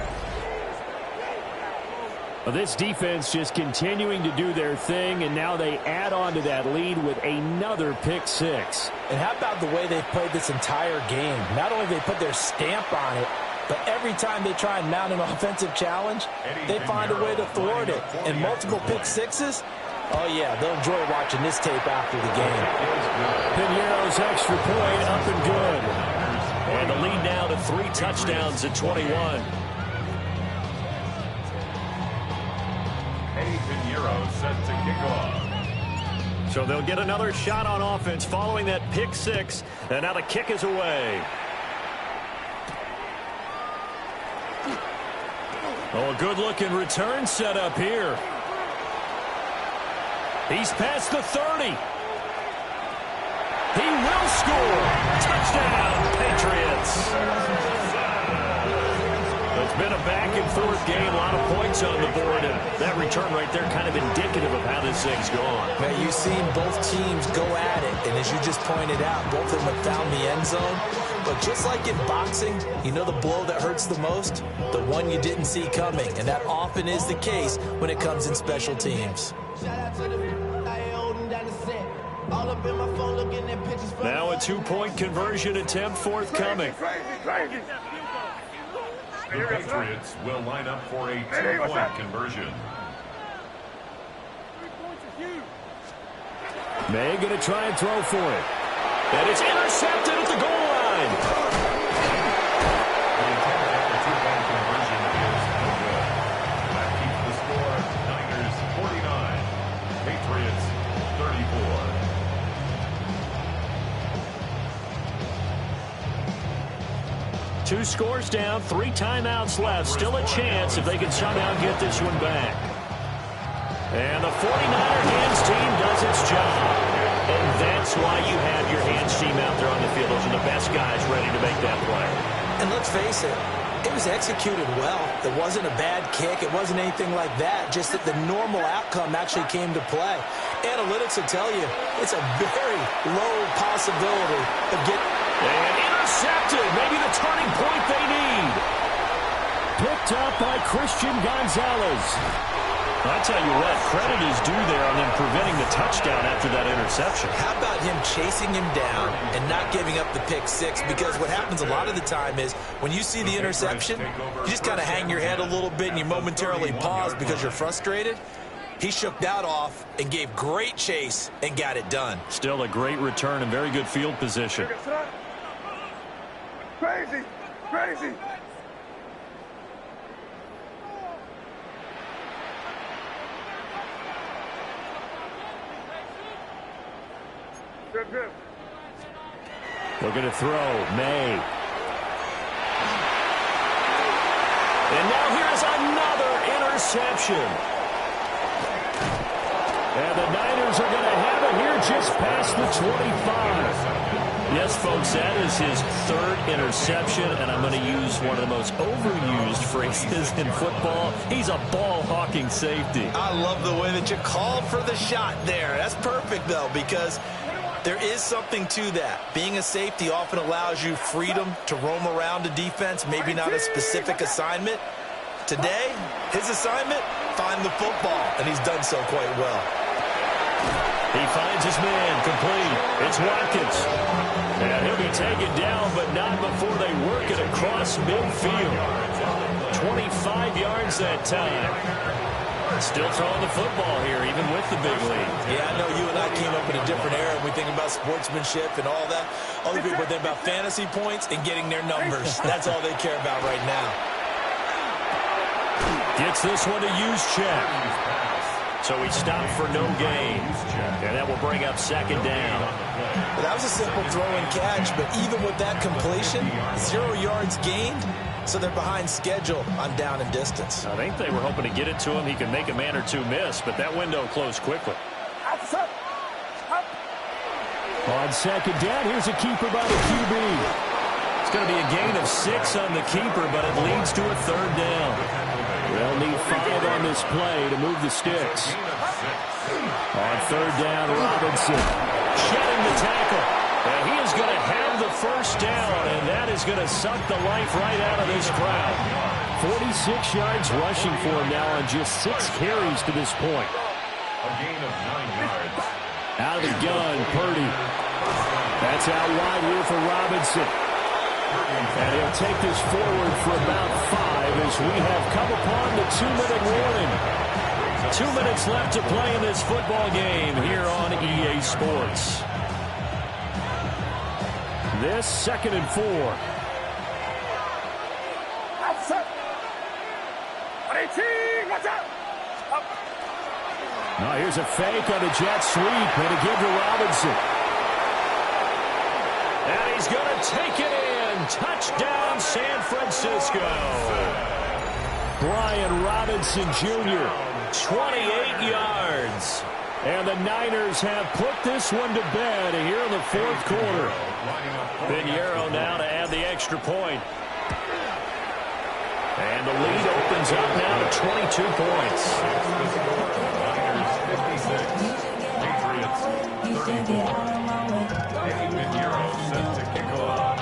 [SPEAKER 1] Well, this defense just continuing to do their thing, and now they add on to that lead with another pick 6.
[SPEAKER 2] And how about the way they've played this entire game? Not only have they put their stamp on it, but every time they try and mount an offensive challenge, they find a way to thwart it. And multiple pick 6s, oh yeah, they'll enjoy watching this tape after the game.
[SPEAKER 1] Piñeiro's extra point up and good. And the lead now to 3 touchdowns at 21.
[SPEAKER 4] Eddie Piñeiro set to kick off.
[SPEAKER 1] So they'll get another shot on offense following that pick 6. And now the kick is away. Oh, a good-looking return set up here. He's past the 30. He will score. Touchdown, Patriots. It's been a back-and-forth game, a lot of points on the board, and that return right there kind of indicative of how this thing's gone.
[SPEAKER 2] Man, you've seen both teams go at it, and as you just pointed out, both of them have found the end zone. But just like in boxing, you know the blow that hurts the most? The one you didn't see coming, and that often is the case when it comes in special teams.
[SPEAKER 5] Shout out to the holding down the set. All up in my phone looking at pictures from
[SPEAKER 1] Now a two-point conversion attempt forthcoming.
[SPEAKER 3] Crazy.
[SPEAKER 4] The Patriots will line up for a two-point conversion.
[SPEAKER 1] May going to try and throw for it. And it's intercepted at the goal line.
[SPEAKER 4] The attempt at the two-point conversion is no good. That keeps the score Niners 49, Patriots 34.
[SPEAKER 1] Two scores down, 3 timeouts left. Still a chance if they can somehow get this one back. And the 49er hands team does its job. And that's why you have your hands team out there on the field. Those are the best guys ready to make that play.
[SPEAKER 2] And let's face it, it was executed well. It wasn't a bad kick. It wasn't anything like that. Just that the normal outcome actually came to play. Analytics will tell you it's a very low possibility of getting...
[SPEAKER 1] And intercepted. Maybe the turning point they need. Picked up by Christian Gonzalez. I tell you what, credit is due there on them preventing the touchdown after that interception.
[SPEAKER 2] How about him chasing him down and not giving up the pick six? Because what happens a lot of the time is when you see the interception, you just kind of hang your head a little bit and you momentarily pause because you're frustrated. He shook that off and gave great chase and got it done.
[SPEAKER 1] Still a great return and very good field position.
[SPEAKER 3] Crazy. Good.
[SPEAKER 1] Looking to throw. May. And now here's another interception. And the Niners are going to have it here just past the 25. Yes, folks, that is his 3rd interception, and I'm going to use one of the most overused phrases in football. He's a ball-hawking safety.
[SPEAKER 2] I love the way that you called for the shot there. That's perfect, though, because there is something to that. Being a safety often allows you freedom to roam around a defense, maybe not a specific assignment. Today, his assignment, find the football, and he's done so quite well.
[SPEAKER 1] He finds his man, complete. It's Watkins. And he'll be taken down, but not before they work it across midfield. 25 yards that time. Still throwing the football here, even with the big lead.
[SPEAKER 2] Yeah, I know you and I came up in a different era. We think about sportsmanship and all that. Other people think about fantasy points and getting their numbers. That's all they care about right now.
[SPEAKER 1] Gets this one to Juszczyk. So he stopped for no gain. And that will bring up 2nd down.
[SPEAKER 2] Well, that was a simple throw and catch, but even with that completion, 0 yards gained. So they're behind schedule on down and distance.
[SPEAKER 1] I think they were hoping to get it to him. He could make a man or two miss, but that window closed quickly. On 2nd down, here's a keeper by the QB. It's going to be a gain of 6 on the keeper, but it leads to a 3rd down. They'll need 5 on this play to move the sticks. On 3rd down, Robinson shedding the tackle. And he is going to have the 1st down, and that is going to suck the life right out of this crowd. 46 yards rushing for him now on just 6 carries to this point.
[SPEAKER 4] A gain of 9 yards.
[SPEAKER 1] Out of the gun, Purdy. That's out wide here for Robinson. And he'll take this forward for about 5 as we have come upon the 2-minute warning. 2 minutes left to play in this football game here on EA Sports. This 2nd and 4. Now here's a fake on the jet sweep and a give to Robinson. And he's going to take it in. Touchdown, San Francisco. Brian Robinson Jr., 28 yards. And the Niners have put this one to bed here in the 4th quarter. Pinheiro now to add the extra point. And the lead opens up now to 22 points.
[SPEAKER 4] Niners 56, Patriots 34. Eddie Pinheiro set to kick off.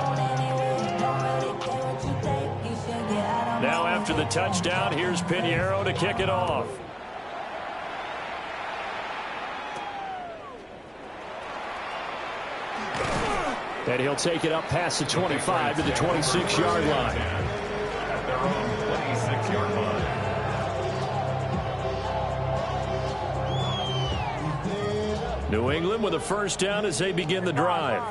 [SPEAKER 1] Now after the touchdown, here's Pinheiro to kick it off. And he'll take it up past the 25 to the 26-yard line.
[SPEAKER 4] At their own 26-yard line.
[SPEAKER 1] New England with a first down as they begin the drive.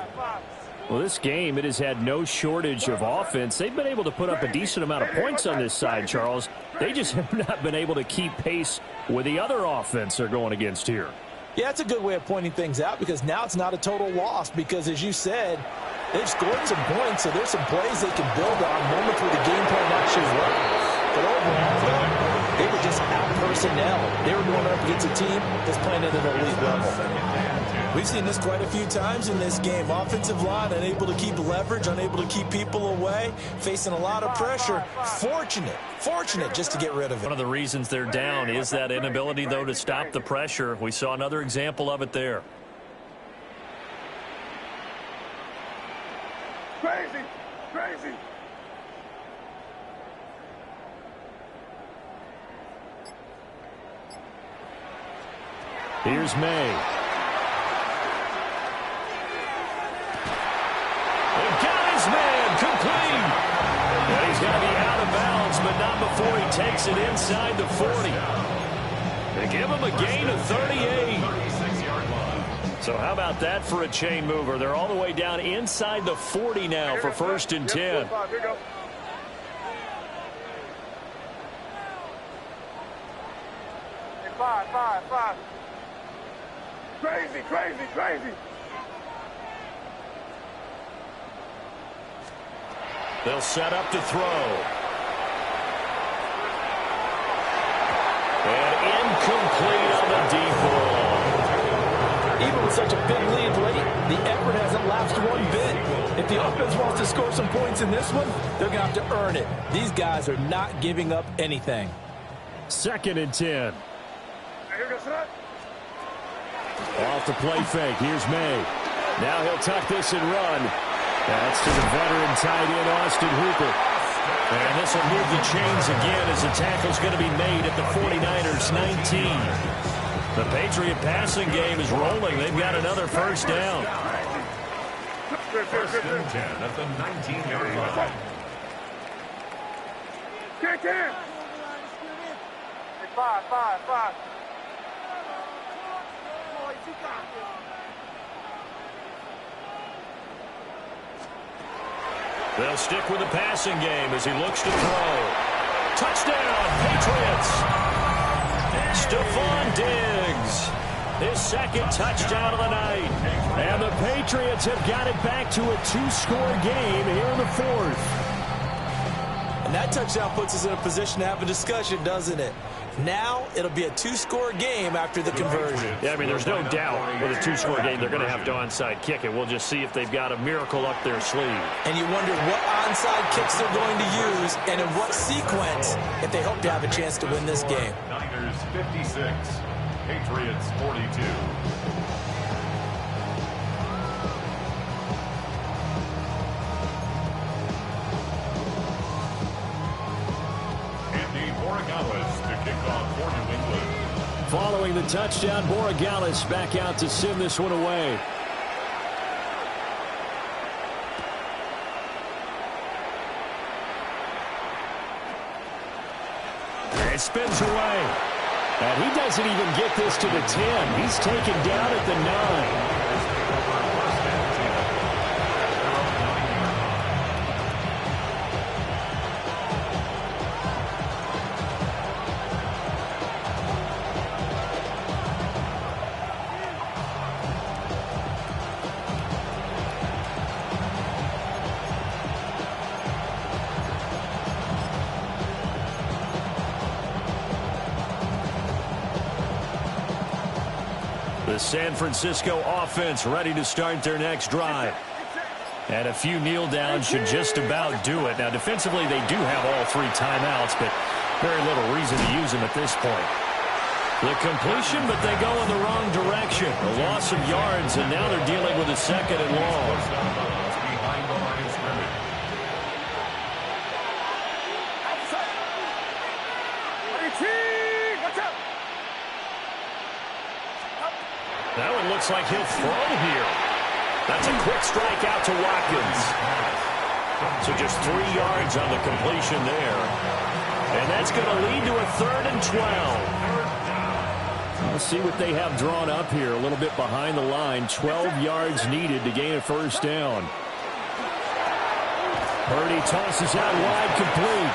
[SPEAKER 1] Well, this game, it has had no shortage of offense. They've been able to put up a decent amount of points on this side, Charles. They just have not been able to keep pace with the other offense they're going against here.
[SPEAKER 2] Yeah, it's a good way of pointing things out because now it's not a total loss because, as you said, they've scored some points, so there's some plays they can build on, moments where the game plan actually worked. But overall, though, they were just out personnel. They were going up against a team that's playing at an elite level. We've seen this quite a few times in this game. Offensive line unable to keep leverage, unable to keep people away, facing a lot of pressure. Fortunate just to get rid of it.
[SPEAKER 1] One of the reasons they're down is that inability, though, to stop the pressure. We saw another example of it there.
[SPEAKER 3] Crazy.
[SPEAKER 1] Here's May. Man, complete. And he's going to be out of bounds, but not before he takes it inside the 40. They give him a gain of 38. So how about that for a chain mover? They're all the way down inside the 40 now for 1st and 10.
[SPEAKER 3] Five. Crazy.
[SPEAKER 1] They'll set up to throw. And incomplete on the deep ball.
[SPEAKER 2] Even with such a big lead late, the effort hasn't lapsed one bit. If the offense wants to score some points in this one, they're going to have to earn it. These guys are not giving up anything.
[SPEAKER 1] 2nd and 10. Off the play fake. Here's May. Now he'll tuck this and run. That's to the veteran tight end, Austin Hooper. And this will move the chains again as the tackle's going to be made at the 49ers 19. The Patriot passing game is rolling. They've got another first down.
[SPEAKER 4] 1st and 10 at the 19-yard line.
[SPEAKER 3] Kick in. 5.
[SPEAKER 1] They'll stick with the passing game as he looks to throw. Touchdown, Patriots! Stephon Diggs, his 2nd touchdown of the night. And the Patriots have got it back to a 2-score game here in the 4th.
[SPEAKER 2] And that touchdown puts us in a position to have a discussion, doesn't it? Now it'll be a 2-score game after the conversion.
[SPEAKER 1] Yeah, I mean, there's no doubt with a 2-score game they're going to have to onside kick it. We'll just see if they've got a miracle up their sleeve.
[SPEAKER 2] And you wonder what onside kicks they're going to use and in what sequence if they hope to have a chance to win this game.
[SPEAKER 4] Niners 56, Patriots 42.
[SPEAKER 1] Following the touchdown, Borregales back out to send this one away. It spins away. And he doesn't even get this to the 10. He's taken down at the 9. The San Francisco offense ready to start their next drive. And a few kneel downs should just about do it. Now, defensively, they do have all 3 timeouts, but very little reason to use them at this point. The completion, but they go in the wrong direction. A loss of yards, and now they're dealing with a 2nd and long.
[SPEAKER 4] Behind the line of scrimmage.
[SPEAKER 1] That one looks like he'll throw here. That's a quick strike out to Watkins. So just 3 yards on the completion there. And that's going to lead to a 3rd and 12. Let's see what they have drawn up here. A little bit behind the line. 12 yards needed to gain a first down. Purdy tosses out wide, complete.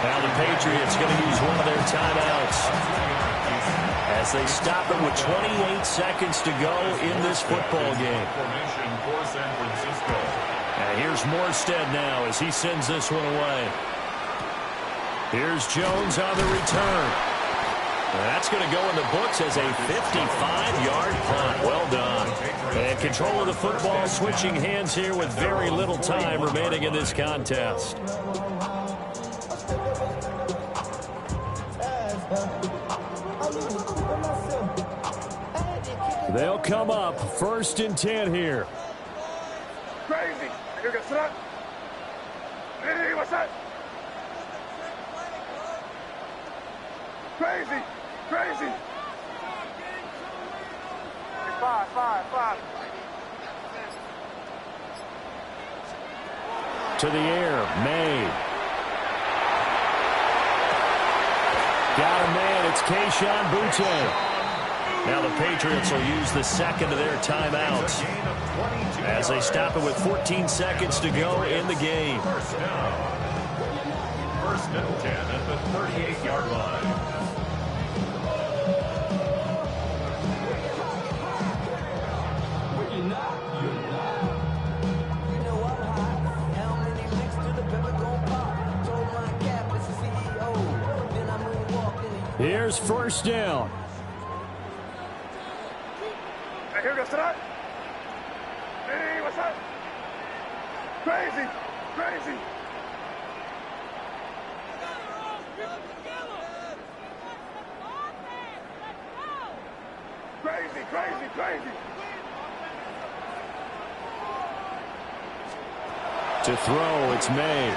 [SPEAKER 1] Now the Patriots going to use one of their timeouts as they stop it with 28 seconds to go in this football game. And here's Morstead now as he sends this one away. Here's Jones on the return. That's going to go in the books as a 55-yard punt. Well done. And control of the football switching hands here with very little time remaining in this contest. They'll come up 1st and 10 here.
[SPEAKER 3] Crazy. Here goes that. Hey, what's that? Crazy. Crazy. 5.
[SPEAKER 1] To the air, May. Got a man, it's Kayshon Boutte. Now the Patriots will use the second of their timeouts as they stop it with 14 seconds to go in the game.
[SPEAKER 4] First down. 1st and 10 at the 38-yard line.
[SPEAKER 1] Here's 1st down.
[SPEAKER 3] Here goes that. Hey, what's that? Crazy. Crazy. Crazy.
[SPEAKER 1] To throw, it's May.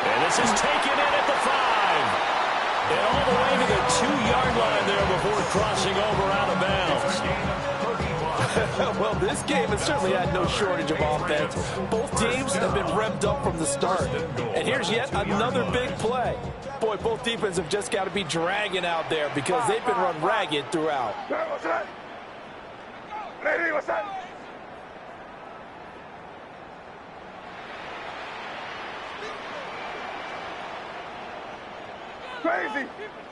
[SPEAKER 1] And this is taken in at the 5. And all the way to the 2-yard line there before crossing over out of bounds.
[SPEAKER 2] Well, this game has certainly had no shortage of offense. Both teams have been revved up from the start. And here's yet another big play. Boy, both defenses have just got to be dragging out there because they've been run ragged throughout.
[SPEAKER 3] What's that? Lady, what's that?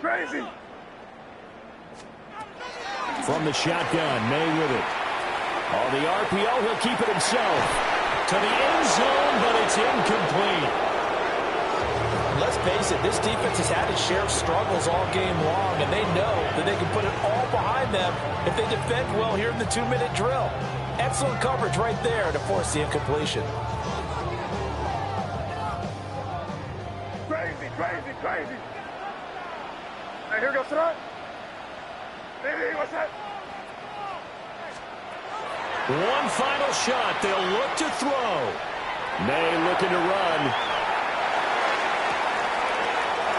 [SPEAKER 3] Crazy.
[SPEAKER 1] From the shotgun, May with it. On the RPO, he'll keep it himself. To the end zone, but it's incomplete.
[SPEAKER 2] Let's face it, this defense has had its share of struggles all game long, and they know that they can put it all behind them if they defend well here in the 2-minute drill. Excellent coverage right there to force the incompletion.
[SPEAKER 3] Crazy. Hey, here goes that. Hey, what's that?
[SPEAKER 1] One final shot. They'll look to throw. May looking to run.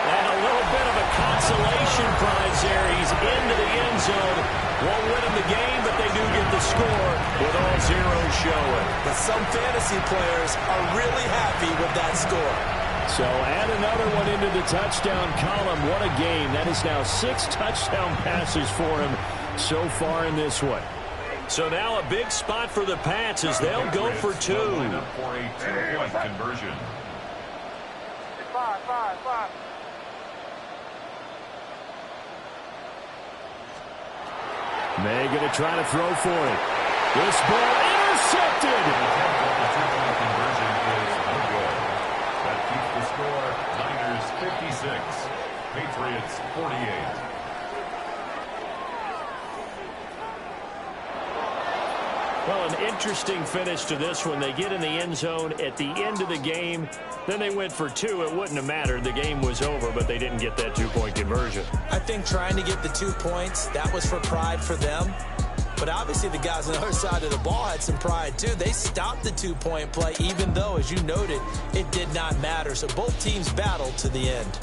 [SPEAKER 1] And a little bit of a consolation prize there. He's into the end zone. Won't win him the game, but they do get the score with all zeros showing.
[SPEAKER 2] But some fantasy players are really happy with that score.
[SPEAKER 1] So add another one into the touchdown column. What a game. That is now 6 touchdown passes for him so far in this one. So now a big spot for the Pats as they'll go for 2.
[SPEAKER 4] For a 2-point conversion.
[SPEAKER 3] 5.
[SPEAKER 1] May going to try to throw for it. This ball intercepted.
[SPEAKER 4] The 2-point conversion is no good. That keeps the score Niners 56, Patriots 48.
[SPEAKER 1] Well, an interesting finish to this one. They get in the end zone at the end of the game. Then they went for 2. It wouldn't have mattered. The game was over, but they didn't get that 2-point conversion.
[SPEAKER 2] I think trying to get the 2 points, that was for pride for them. But obviously the guys on the other side of the ball had some pride too. They stopped the 2-point play, even though, as you noted, it did not matter. So both teams battled to the end.